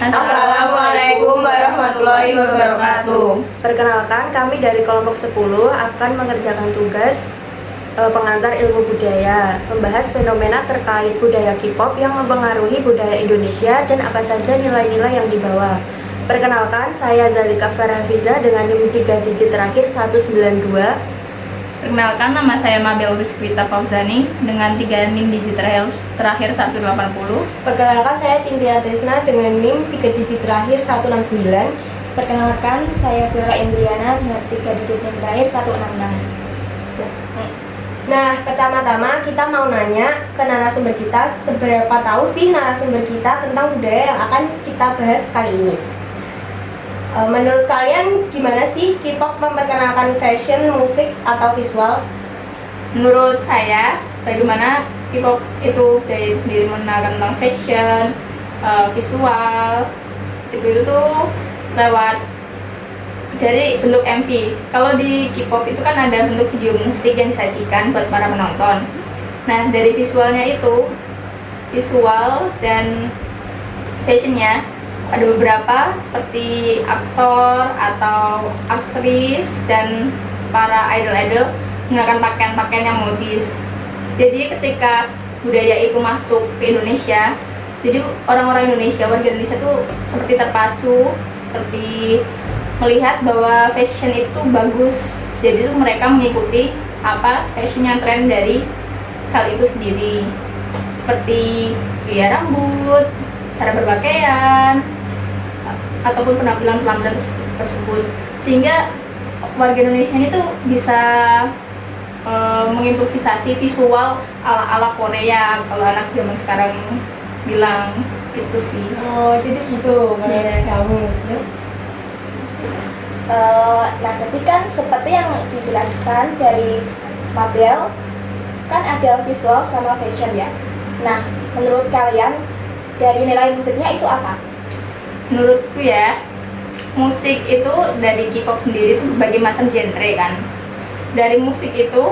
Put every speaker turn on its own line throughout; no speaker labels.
Assalamualaikum warahmatullahi wabarakatuh.
Perkenalkan, kami dari kelompok 10 akan mengerjakan tugas pengantar ilmu budaya, membahas fenomena terkait budaya K-pop yang mempengaruhi budaya Indonesia dan apa saja nilai-nilai yang dibawa. Perkenalkan, saya Zalika Farhafiza dengan NIM 3 digit terakhir 192.
Perkenalkan, nama saya Mabel Rizkwita Fauzani dengan 3 NIM digit terakhir 180.
Perkenalkan, saya Cynthia Trisna dengan NIM 3 digit terakhir 169.
Perkenalkan, saya Vira Indriana dengan 3 digit NIM terakhir 166.
Nah, pertama-tama kita mau nanya ke narasumber kita, seberapa tahu sih narasumber kita tentang budaya yang akan kita bahas kali ini? Menurut kalian gimana sih K-pop memperkenalkan fashion, musik, atau visual?
Menurut saya, bagaimana K-pop itu dari sendiri mengenalkan tentang fashion, visual, itu tuh lewat dari bentuk MV. Kalau di K-pop itu kan ada bentuk video musik yang disajikan buat para penonton. Nah, dari visualnya itu, visual dan fashionnya ada beberapa seperti aktor atau aktris dan para idol-idol menggunakan pakaian-pakaian yang modis. Jadi ketika budaya itu masuk ke Indonesia, jadi orang-orang Indonesia, warga Indonesia tuh seperti terpacu, seperti melihat bahwa fashion itu bagus. Jadi mereka mengikuti apa fashion yang tren dari hal itu sendiri, seperti gaya rambut, cara berpakaian, ataupun penampilan tersebut, sehingga warga Indonesia ini tuh bisa mengimprovisasi visual ala Korea, kalau anak zaman sekarang bilang itu sih.
Oh, jadi gitu mengenai kamu. Terus?
Nah, tadi kan seperti yang dijelaskan dari Mabel, kan ada visual sama fashion ya. Nah, menurut kalian dari nilai musiknya itu apa?
Menurutku ya, musik itu dari K-pop sendiri itu berbagai macam genre kan. Dari musik itu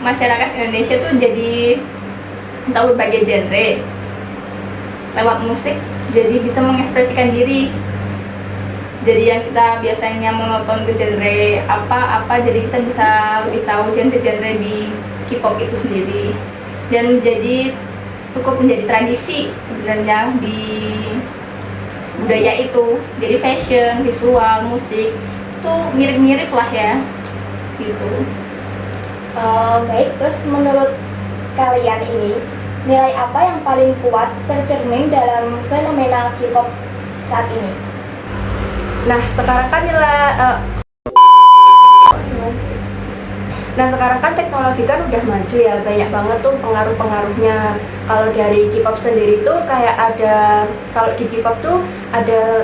masyarakat Indonesia tuh jadi tahu berbagai genre. Lewat musik jadi bisa mengekspresikan diri. Jadi yang kita biasanya menonton ke genre apa-apa, jadi kita bisa lebih tahu genre-genre di K-pop itu sendiri. Dan jadi cukup menjadi tradisi sebenarnya di budaya itu. Jadi fashion, visual, musik itu mirip-mirip lah ya gitu.
Baik, terus menurut kalian ini nilai apa yang paling kuat tercermin dalam fenomena K-pop saat ini?
Nah, sekarang kan teknologi kan udah maju ya, banyak banget tuh pengaruh-pengaruhnya. Kalau dari K-pop sendiri tuh kayak ada, kalau di K-pop tuh ada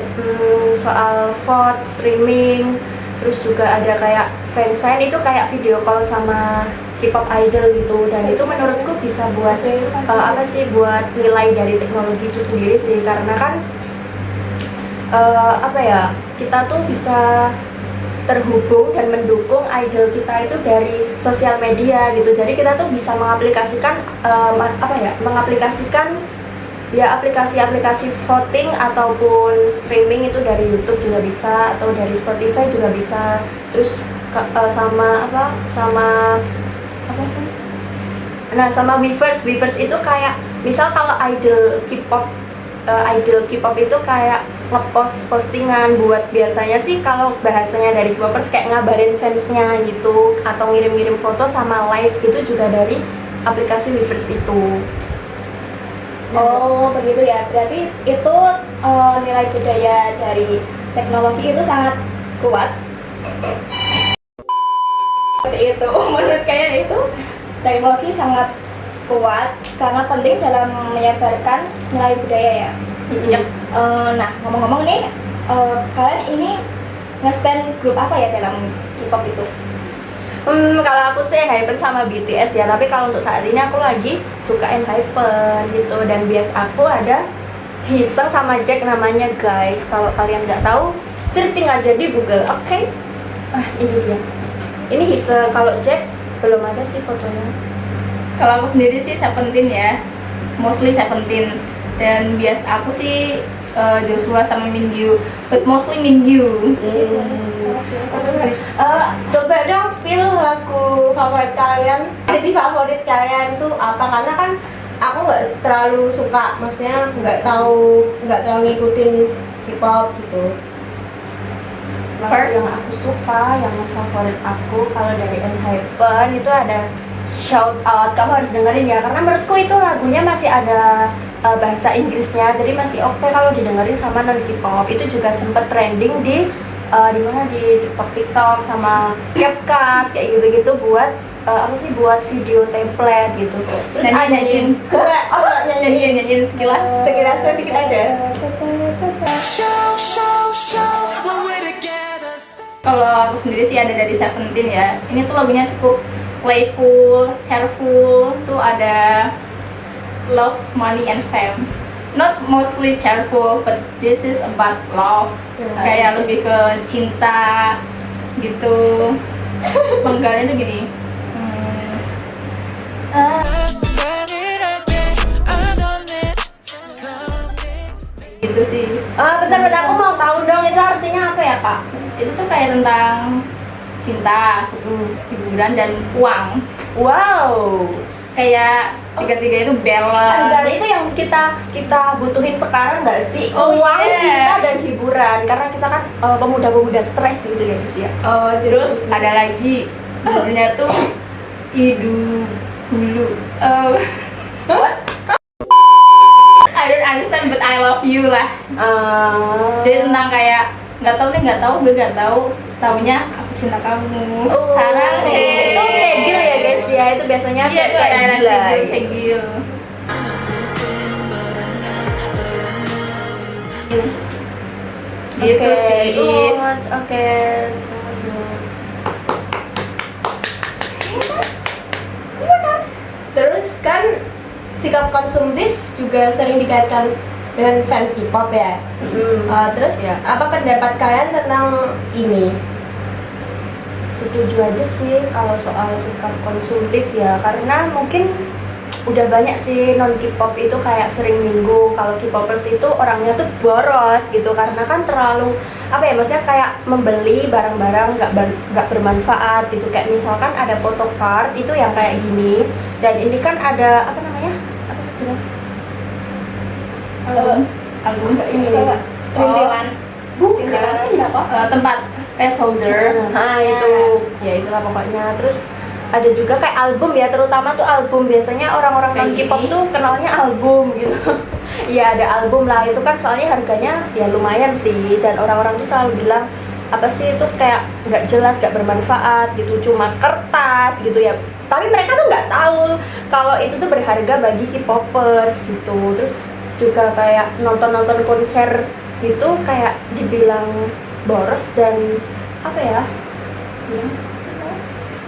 soal vote, streaming, terus juga ada kayak fansign, itu kayak video call sama K-pop idol gitu. Dan itu menurutku bisa buat buat nilai dari teknologi itu sendiri sih, karena kan kita tuh bisa terhubung dan mendukung idol kita itu dari sosial media gitu. Jadi kita tuh bisa mengaplikasikan aplikasi-aplikasi voting ataupun streaming itu dari YouTube juga bisa, atau dari Spotify juga bisa. Terus sama Weverse itu kayak misal kalau idol K-pop itu kayak ngepost postingan buat, biasanya sih kalau bahasanya dari K-popers kayak ngabarin fansnya gitu, atau ngirim-ngirim foto sama live gitu juga dari aplikasi Weverse itu.
Oh, begitu ya. Berarti itu nilai budaya dari teknologi itu sangat kuat. Seperti itu. Menurut kalian itu teknologi sangat kuat karena penting dalam menyebarkan nilai budaya ya. Nah, ngomong-ngomong nih, kalian ini nge-stand grup apa ya dalam K-pop itu?
Kalau aku sih Hypen sama BTS ya, tapi kalau untuk saat ini aku lagi suka Hypen gitu. Dan bias aku ada Hiseng sama Jack namanya guys. Kalau kalian nggak tahu, searching aja di Google, oke? Ini dia. Ini Hiseng, kalau Jack belum ada sih fotonya.
Kalau aku sendiri sih Seventeen ya, mostly Seventeen. Dan bias aku sih Joshua sama Mingyu, but mostly Mingyu.
Coba dong spill lagu favorit kalian. Jadi favorit kalian tuh apa? Karena kan aku nggak terlalu suka, maksudnya nggak terlalu ngikutin K-pop gitu.
Lagu yang aku suka, yang favorit aku kalau dari ENHYPEN itu ada Shout Out. Kamu harus dengerin ya, karena menurutku itu lagunya masih ada bahasa Inggrisnya, jadi masih oke kalau didengerin sama non K-pop. Itu juga sempet trending di mana di TikTok sama CapCut kayak gitu-gitu buat buat video template gitu. Terus
Nyanyiin. Nyanyiin sekilas.
Sekilas sedikit aja.
Kalau aku sendiri sih ada dari Seventeen ya. Ini tuh lagunya cukup playful, cheerful. Tuh ada Love, Money, and Fame. Not mostly cheerful, but this is about love. Kayak lebih ke cinta gitu. Penggalnya tuh gini. Gitu sih.
Bentar, aku mau tahu dong itu artinya apa ya, Pak?
Itu tuh kayak tentang cinta, hiburan, dan uang.
wow.
Kayak tiga-tiga itu balance.
Dan itu yang kita butuhin sekarang nggak sih?
Oh,
Uang,
yeah.
cinta, dan hiburan. Karena kita kan pemuda-pemuda stres gitu ya guys ya.
Oh,
Terus ada lagi judulnya tuh Idu Hulu.
What?
I don't understand but I love you lah. Dia tentang kayak nggak tahu, taunya aku cinta kamu. Sarang
itu cegil ya guys ya, itu biasanya
Iya, itu ada
gila.
cegil. Gitu sih.
Oke.
terus kan sikap konsumtif juga sering dikaitkan dengan fans K-pop ya. Terus
Ya.
apa pendapat kalian tentang ini?
Setuju aja sih kalau soal sikap konsumtif ya, karena mungkin udah banyak sih non K-pop itu kayak sering nyinggung kalau K-popers itu orangnya tuh boros gitu, karena kan terlalu maksudnya kayak membeli barang-barang nggak bermanfaat gitu. Kayak misalkan ada photocard itu yang kayak gini, dan ini kan ada apa
Album
ini
kayak perintilan.
bukan apa
Tempat placeholder.
nah itu ya itulah pokoknya. Terus ada juga kayak album ya, terutama tuh album, biasanya orang-orang non K-pop tuh kenalnya album gitu. Ya ada album lah, itu kan soalnya harganya ya lumayan sih, dan orang-orang tuh selalu bilang apa sih itu kayak nggak jelas, nggak bermanfaat gitu, cuma kertas gitu ya. Tapi mereka tuh nggak tahu kalau itu tuh berharga bagi K-popers gitu. Terus juga kayak nonton konser itu kayak dibilang boros dan apa ya?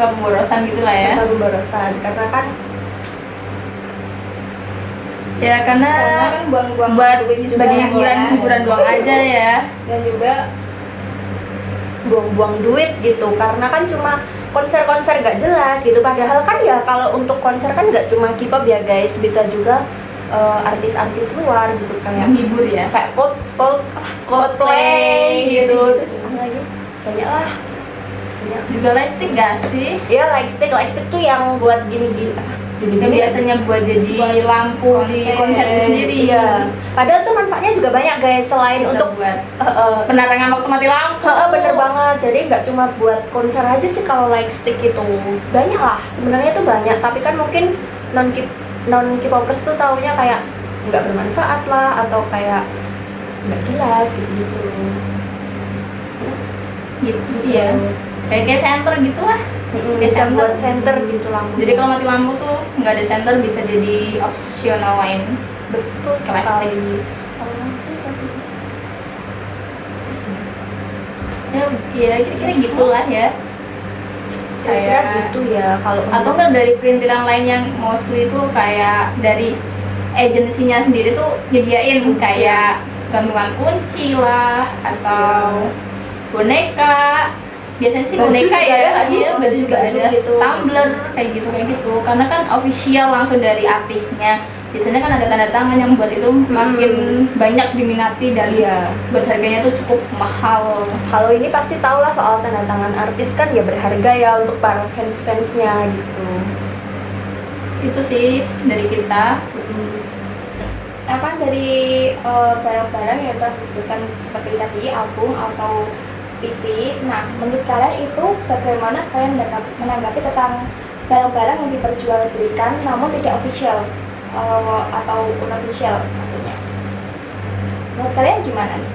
Pemborosan gitulah ya.
Pemborosan, karena kan
Ya karena
kan buang-buang
buat
duit juga
sebagai
kan ya.
hiburan doang aja ya.
Dan juga
buang-buang duit gitu, karena kan cuma konser-konser gak jelas gitu. Padahal kan ya kalau untuk konser kan gak cuma K-pop ya guys, bisa juga artis-artis luar gitu, kayak
Menghibur ya.
kayak Coldplay gitu. Terus apa lagi? Banyak lah. Banyak.
Juga lightstick gak sih?
Ya lightstick tuh yang buat gini-gini
Yang biasanya buat jadi lampu di konser itu sendiri.
Iya. Padahal tuh manfaatnya juga banyak guys, selain
Bisa
untuk
buat penerangan waktu mati lampu.
bener banget. Jadi nggak cuma buat konser aja sih kalau lightstick itu. Banyak lah. Sebenarnya tuh banyak, tapi kan mungkin non K-popers tuh taunya kayak nggak bermanfaat lah, atau kayak nggak jelas gitu-gitu.
Gitu sih ya. Kayak center gitu lah.
Bisa
center.
buat center gitu lampu.
Jadi kalau mati lampu tuh nggak ada center, bisa jadi optional lain.
betul
Plastik.
sekali.
Ya kira-kira gitulah ya.
Kira-kira gitu ya kalau
Atau enggak dari perintilan lain yang mostly itu kayak dari agensinya sendiri tuh nyediain kayak gantungan kunci lah atau boneka. Biasanya sih
Baju
boneka
juga ada
ya,
nggak sih?
iya baju juga
Baju
ada,
gitu.
tumbler kayak gitu, karena kan official langsung dari artisnya, biasanya kan ada tanda tangan yang buat itu makin banyak diminati dan
Iya.
buat harganya tuh cukup mahal.
Kalau ini pasti tau lah soal tanda tangan artis kan ya berharga ya untuk para fans-fansnya gitu.
Itu sih dari kita.
Apa dari barang-barang yang telah disebutkan seperti tadi album atau PC. Nah, menurut kalian itu bagaimana kalian menanggapi tentang barang-barang yang diperjualbelikan namun tidak official atau unofficial maksudnya? Menurut kalian gimana nih?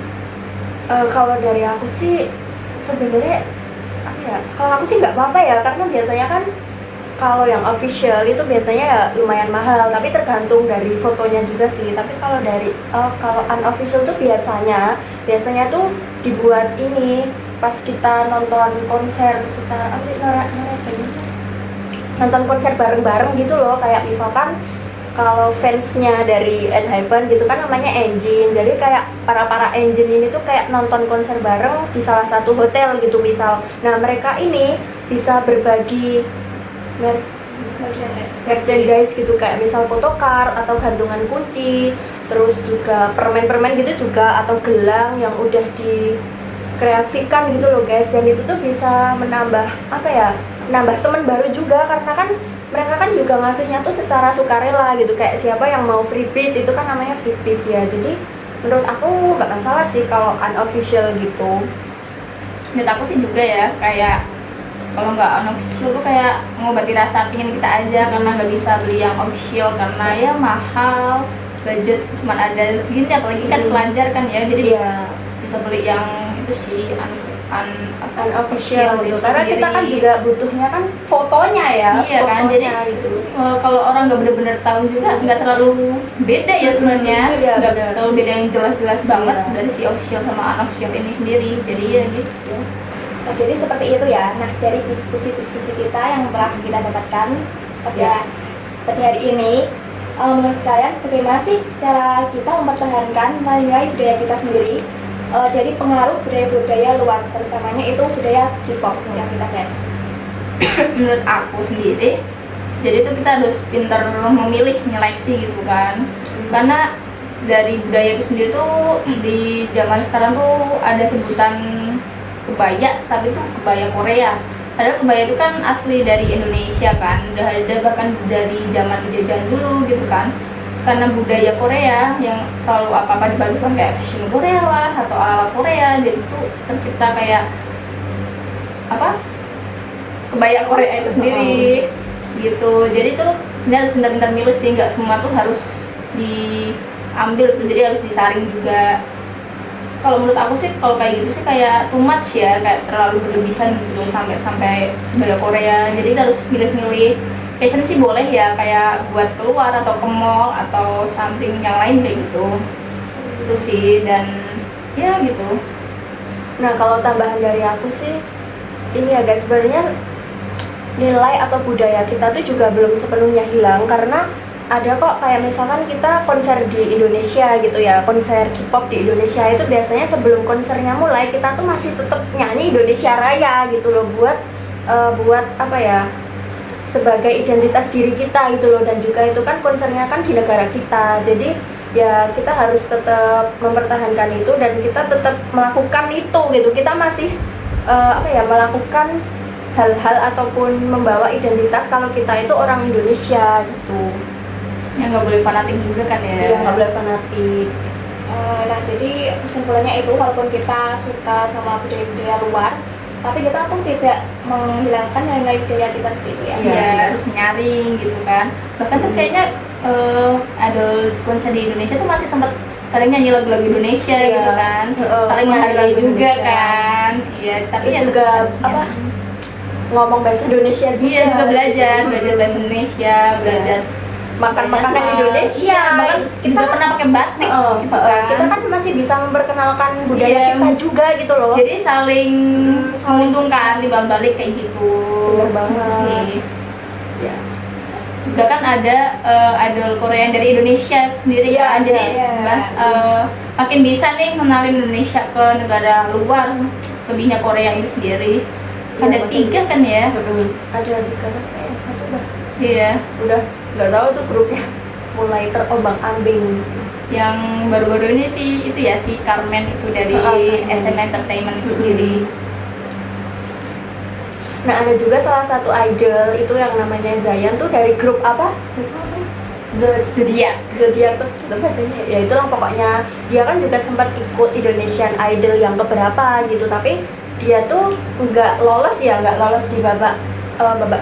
Kalau dari aku sih sebenarnya apa ya? Kalau aku sih nggak apa-apa ya, karena biasanya kan kalau yang official itu biasanya ya lumayan mahal, tapi tergantung dari fotonya juga sih. Tapi kalau dari kalau unofficial tuh biasanya tuh dibuat ini pas kita nonton konser secara nonton konser bareng-bareng gitu loh, kayak misalkan kalau fansnya dari ENHYPEN gitu kan namanya Engine, jadi kayak para Engine ini tuh kayak nonton konser bareng di salah satu hotel gitu misal. Nah mereka ini bisa berbagi merchandise gitu, kayak misal photocard atau gantungan kunci, terus juga permen-permen gitu juga, atau gelang yang udah dikreasikan gitu loh guys. Dan itu tuh bisa menambah apa ya, menambah teman baru juga, karena kan mereka kan juga ngasihnya tuh secara sukarela gitu, kayak siapa yang mau freebies itu kan namanya freebies ya. Jadi menurut aku nggak masalah sih kalau unofficial gitu.
Menurut aku sih juga ya, kayak kalau nggak unofficial tuh kayak ngobati rasa pingin kita aja, karena nggak bisa beli yang official karena ya mahal, budget cuma ada segini, apalagi kan pelajar kan ya, jadi
Iya,
bisa beli yang itu sih
unofficial gitu, karena
sendiri.
kita kan juga butuhnya kan fotonya ya.
Iya kan,
fotonya
jadi
gitu.
kalau orang nggak benar-benar tahu juga nggak terlalu beda ya sebenarnya,
Iya,
nggak
benar.
terlalu beda yang jelas-jelas banget
Iya.
dari si official sama unofficial ini sendiri, jadi ya gitu.
Nah, jadi seperti itu ya. Nah, dari diskusi-diskusi kita yang telah kita dapatkan pada hari ini, menurut kalian bagaimana sih cara kita mempertahankan nilai budaya kita sendiri dari pengaruh budaya-budaya luar, terutamanya itu budaya K-pop yang kita bahas?
Menurut aku sendiri, jadi itu kita harus pintar memilih, nyeleksi gitu kan, karena dari budaya itu sendiri tuh di zaman sekarang tuh ada sebutan kebaya, tapi itu kebaya Korea. Padahal kebaya itu kan asli dari Indonesia kan, udah ada bahkan dari zaman penjajahan dulu gitu kan. Karena budaya Korea yang selalu apa-apa dipadukan kayak fashion Korea lah atau ala Korea, jadi itu tercipta kayak apa? Kebaya Korea itu sendiri gitu. Jadi itu sebenarnya harus pintar-pintar milih sih, nggak semua tuh harus diambil, jadi harus disaring juga. Kalau menurut aku sih kalau kayak gitu sih kayak too much ya, kayak terlalu berlebihan gitu sampai kebaya Korea. Jadi kita harus milih-milih. Fashion sih boleh ya, kayak buat keluar atau ke mall atau something yang lain kayak gitu. Itu sih, dan ya gitu.
Nah kalau tambahan dari aku sih ini ya guys, sebenarnya nilai atau budaya kita tuh juga belum sepenuhnya hilang, karena ada kok kayak misalkan kita konser di Indonesia gitu ya, konser K-pop di Indonesia itu biasanya sebelum konsernya mulai kita tuh masih tetap nyanyi Indonesia Raya gitu loh, buat apa ya, sebagai identitas diri kita gitu loh. Dan juga itu kan konsernya kan di negara kita, jadi ya kita harus tetap mempertahankan itu dan kita tetap melakukan itu gitu. Kita masih apa ya, melakukan hal-hal ataupun membawa identitas kalau kita itu orang Indonesia gitu.
Yang nggak boleh fanatik juga kan ya.
Iya, nggak boleh fanatik.
Nah, jadi kesimpulannya itu, walaupun kita suka sama budaya-budaya luar, tapi kita tuh tidak menghilangkan nilai budaya kita sendiri ya.
Iya, harus nyaring gitu kan. Bahkan tuh kayaknya idol konser di Indonesia tuh masih sempat saling nyanyi lagu-lagu Indonesia
Iya.
gitu kan.
Heeh,
Saling
nyanyi
menghargai
lagu
juga
Indonesia.
kan. Iya, tapi
Terus
ya
juga
tetap harus
apa,
nyaring.
ngomong bahasa Indonesia juga.
Iya, juga belajar bahasa Indonesia, belajar
makan makanan
banyak hal.
Indonesia.
Iya, bahkan
kita
juga pernah pakai batik gitu kan.
kita kan masih bisa memperkenalkan budaya
Iya.
kita juga gitu loh.
Jadi saling
saling-
menguntungkan timbal balik kayak gitu.
Bener banget.
Sih.
Ya.
Juga kan ada idol Korea yang dari Indonesia sendiri
Iya,
kan. Jadi
iya.
makin bisa nih kenalin Indonesia ke negara luar, lebihnya Korea itu sendiri.
Iya,
Ada
makin
3 kan ya?
Ada 3 kan, kayak 1 dah.
Iya.
Udah nggak tahu tuh grupnya. mulai terombang-ambing.
Yang baru-baru ini sih itu ya si Carmen itu dari SM Entertainment itu sendiri.
Nah, ada juga salah satu idol itu yang namanya Zayan tuh dari grup apa?
Zodiac.
Zodiac tuh bacanya ya itulah pokoknya. Dia kan juga sempat ikut Indonesian Idol yang keberapa gitu, tapi dia tuh nggak lolos di babak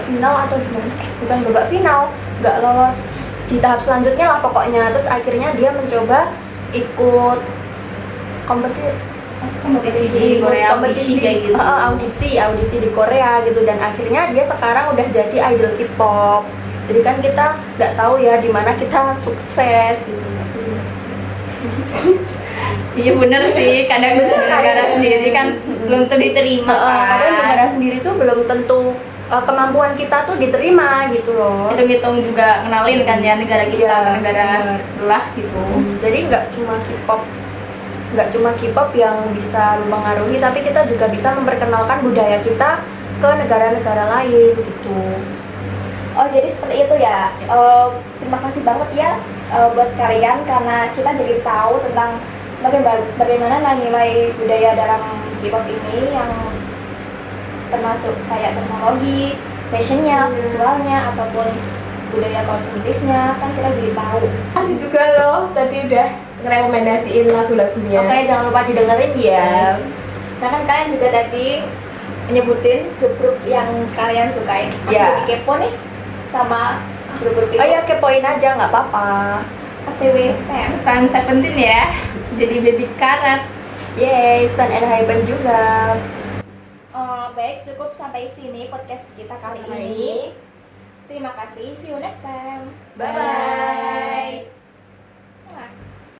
final atau gimana? Bukan babak final, nggak lolos di tahap selanjutnya lah pokoknya. Terus akhirnya dia mencoba ikut
Kompetisi di Korea, audisi kayak gitu.
audisi di Korea gitu, dan akhirnya dia sekarang udah jadi idol K-pop. Jadi kan kita nggak tahu ya di mana kita sukses gitu.
Iya bener sih, kadang negara sendiri kan belum tentu diterima
Kadang
kan.
negara sendiri tuh belum tentu kemampuan kita tuh diterima gitu loh.
Hitung-hitung juga kenalin kan ya negara kita
Iya,
ke negara
bener.
sebelah gitu.
Jadi nggak cuma K-pop yang bisa mempengaruhi, tapi kita juga bisa memperkenalkan budaya kita ke negara-negara lain gitu.
Oh jadi seperti itu ya. Terima kasih banget ya buat kalian karena kita jadi tahu tentang bagaimana nilai budaya dalam K-pop ini yang termasuk kayak teknologi, fashionnya, visualnya ataupun budaya konsumtifnya kan kita jadi tahu.
Kasih juga loh tadi udah ngerekomendasiin lagu-lagunya.
Oke, jangan lupa didengerin ya.
Nah kan kalian juga tadi menyebutin grup-grup yang kalian sukai. Aku
Ya.
jadi kepo nih sama grup-grup itu.
Oh ya, kepoin aja nggak apa-apa.
OTW STEM.
Stan 17 ya, jadi baby karat.
Yeay, Stan and Hyben juga.
Baik, cukup sampai sini podcast kita kali ini. Terima kasih, see you next time.
Bye-bye.
Bye.